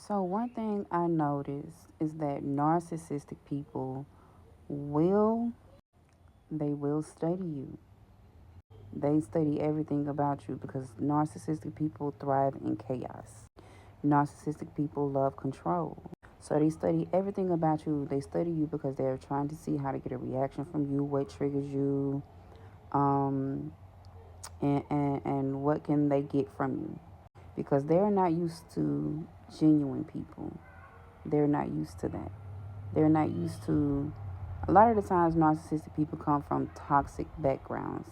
So one thing I noticed is that narcissistic people will they will study you. They study everything about you because narcissistic people thrive in chaos. Narcissistic people love control. So they study everything about you. They study you because they're trying to see how to get a reaction from you, what triggers you, um, and what can they get from you. Because they're not used to genuine people. They're not used to that. They're not used to. A lot of the times, narcissistic people come from toxic backgrounds,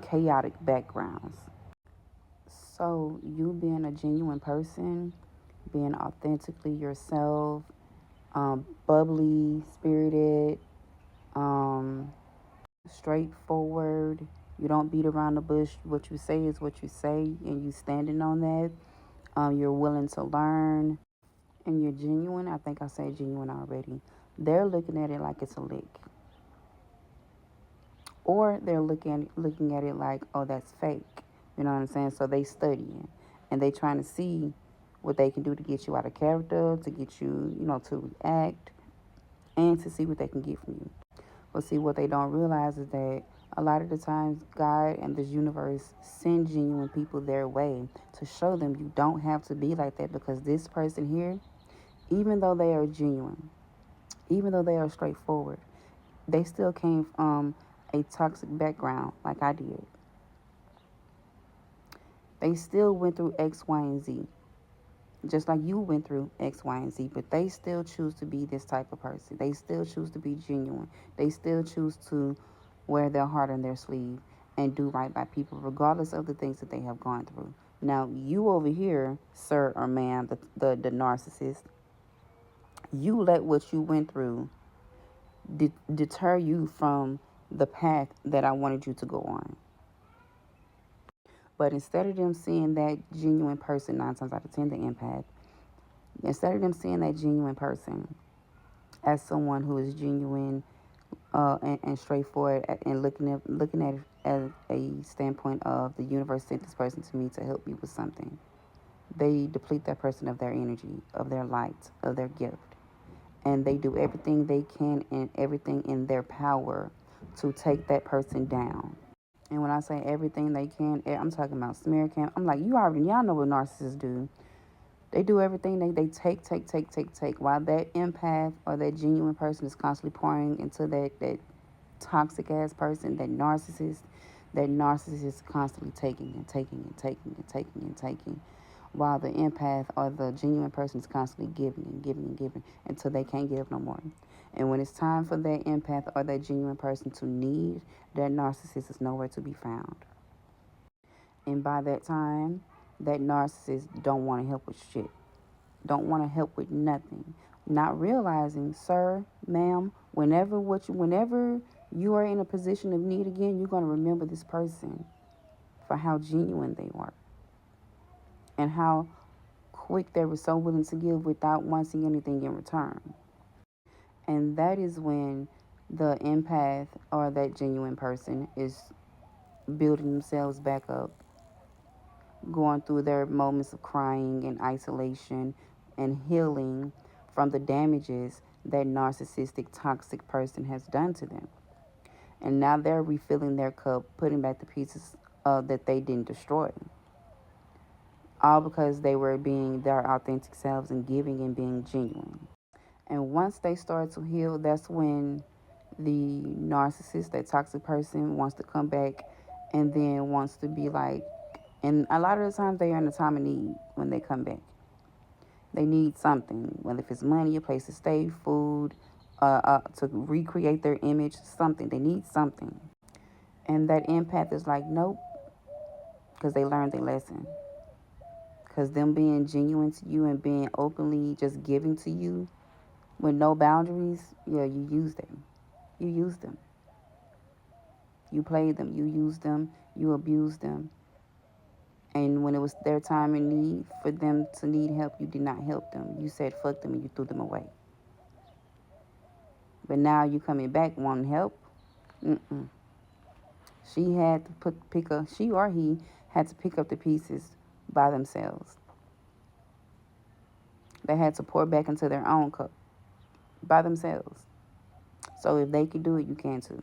chaotic backgrounds. So, you being a genuine person, being authentically yourself, bubbly, spirited, um, straightforward. You don't beat around the bush. What you say is what you say, and you standing on that. You're willing to learn, and you're genuine. I think I said genuine already. They're looking at it like it's a lick, or they're looking at it like, oh, that's fake. You know what I'm saying? So they studying, and they trying to see what they can do to get you out of character, to get you, to react, and to see what they can get from you. But see, what they don't realize is that a lot of the times, God and this universe send genuine people their way to show them you don't have to be like that, because this person here, even though they are genuine, even though they are straightforward, they still came from a toxic background like I did. They still went through X, Y, and Z, just like you went through X, Y, and Z, but they still choose to be this type of person. They still choose to be genuine. They still choose to wear their heart on their sleeve and do right by people, regardless of the things that they have gone through. Now, you over here, sir or ma'am, the narcissist, you let what you went through deter you from the path that I wanted you to go on. But instead of them seeing that genuine person, 9 times out of 10, the empath, instead of them seeing that genuine person as someone who is genuine and straightforward, and looking at it as a standpoint of the universe sent this person to me to help me with something, they deplete that person of their energy, of their light, of their gift, and they do everything they can and everything in their power to take that person down. And when I say everything they can, I'm talking about smear cam. I'm like, y'all know what narcissists do. They do everything they take. While that empath or that genuine person is constantly pouring into that toxic ass person, that narcissist is constantly taking and taking and taking and taking and taking. While the empath or the genuine person is constantly giving and giving and giving until they can't give no more. And when it's time for that empath or that genuine person to need, that narcissist is nowhere to be found. And by that time, that narcissist don't want to help with shit. Don't want to help with nothing. Not realizing, sir, ma'am, whenever you are in a position of need again, you're going to remember this person for how genuine they were and how quick they were so willing to give without wanting anything in return. And that is when the empath or that genuine person is building themselves back up, going through their moments of crying and isolation and healing from the damages that narcissistic toxic person has done to them. And now they're refilling their cup, putting back the pieces that they didn't destroy, all because they were being their authentic selves and giving and being genuine. And once they start to heal, that's when the narcissist, that toxic person, wants to come back and then wants to be like, and a lot of the times they are in a time of need when they come back. They need something, whether if it's money, a place to stay, food, to recreate their image, something. They need something. And that empath is like, nope, because they learned their lesson. Because them being genuine to you and being openly just giving to you with no boundaries, yeah, you use them. You use them. You played them. You used them. You abused them. And when it was their time in need for them to need help, you did not help them. You said fuck them and you threw them away. But now you coming back wanting help. Mm-mm. She had to she or he had to pick up the pieces by themselves. They had to pour back into their own cup by themselves. So if they can do it, you can too.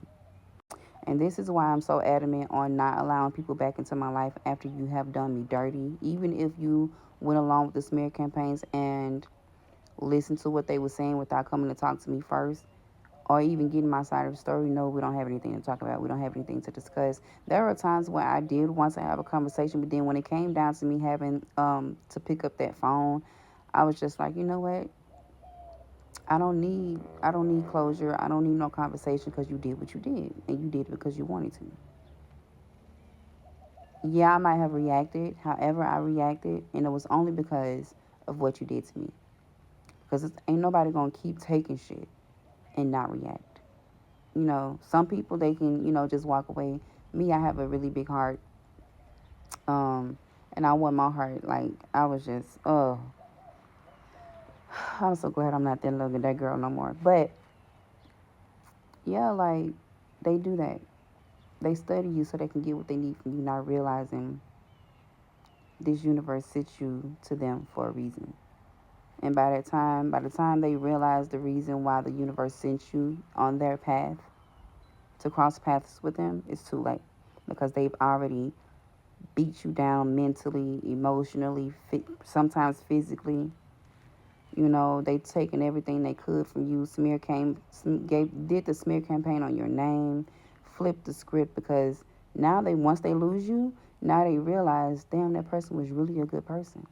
And this is why I'm so adamant on not allowing people back into my life after you have done me dirty. Even if you went along with the smear campaigns and listened to what they were saying without coming to talk to me first, or even getting my side of the story, no, we don't have anything to talk about. We don't have anything to discuss. There are times when I did want to have a conversation, but then when it came down to me having to pick up that phone, I was just like, you know what? I don't need closure. I don't need no conversation because you did what you did and you did it because you wanted to. Yeah, I might have reacted. However, I reacted, and it was only because of what you did to me. Because ain't nobody gonna keep taking shit and not react. Some people they can, just walk away. Me, I have a really big heart. Um, and I want my heart like I was just, oh, I'm so glad I'm not that looking at that girl no more. But yeah, like they do that. They study you so they can get what they need from you, not realizing this universe sits you to them for a reason. And by the time they realize the reason why the universe sent you on their path to cross paths with them, it's too late because they've already beat you down mentally, emotionally, sometimes physically. They've taken everything they could from you. Did the smear campaign on your name, flipped the script because now once they lose you, now they realize, damn, that person was really a good person.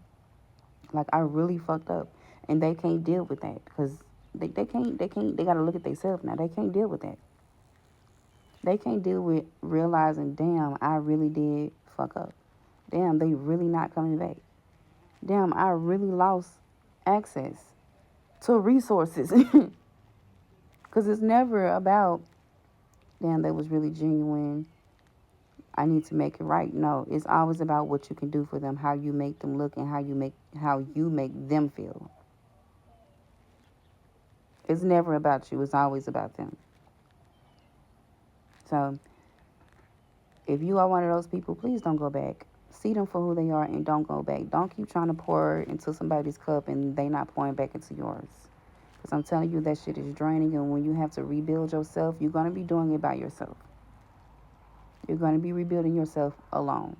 Like I really fucked up, and they can't deal with that because they got to look at themselves now. They can't deal with that. They can't deal with realizing, damn, I really did fuck up. Damn, they really not coming back. Damn, I really lost access to resources. Because it's never about, damn, that was really genuine. I need to make it right. No, it's always about what you can do for them, how you make them look, and how you make them feel. It's never about you. It's always about them. So if you are one of those people, please don't go back. See them for who they are and don't go back. Don't keep trying to pour into somebody's cup and they not pouring back into yours. Because I'm telling you, that shit is draining. And when you have to rebuild yourself, you're going to be doing it by yourself. You're going to be rebuilding yourself alone,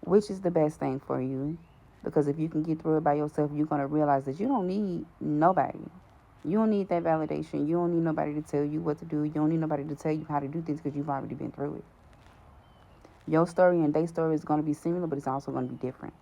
which is the best thing for you. Because if you can get through it by yourself, you're going to realize that you don't need nobody. You don't need that validation. You don't need nobody to tell you what to do. You don't need nobody to tell you how to do things because you've already been through it. Your story and their story is going to be similar, but it's also going to be different.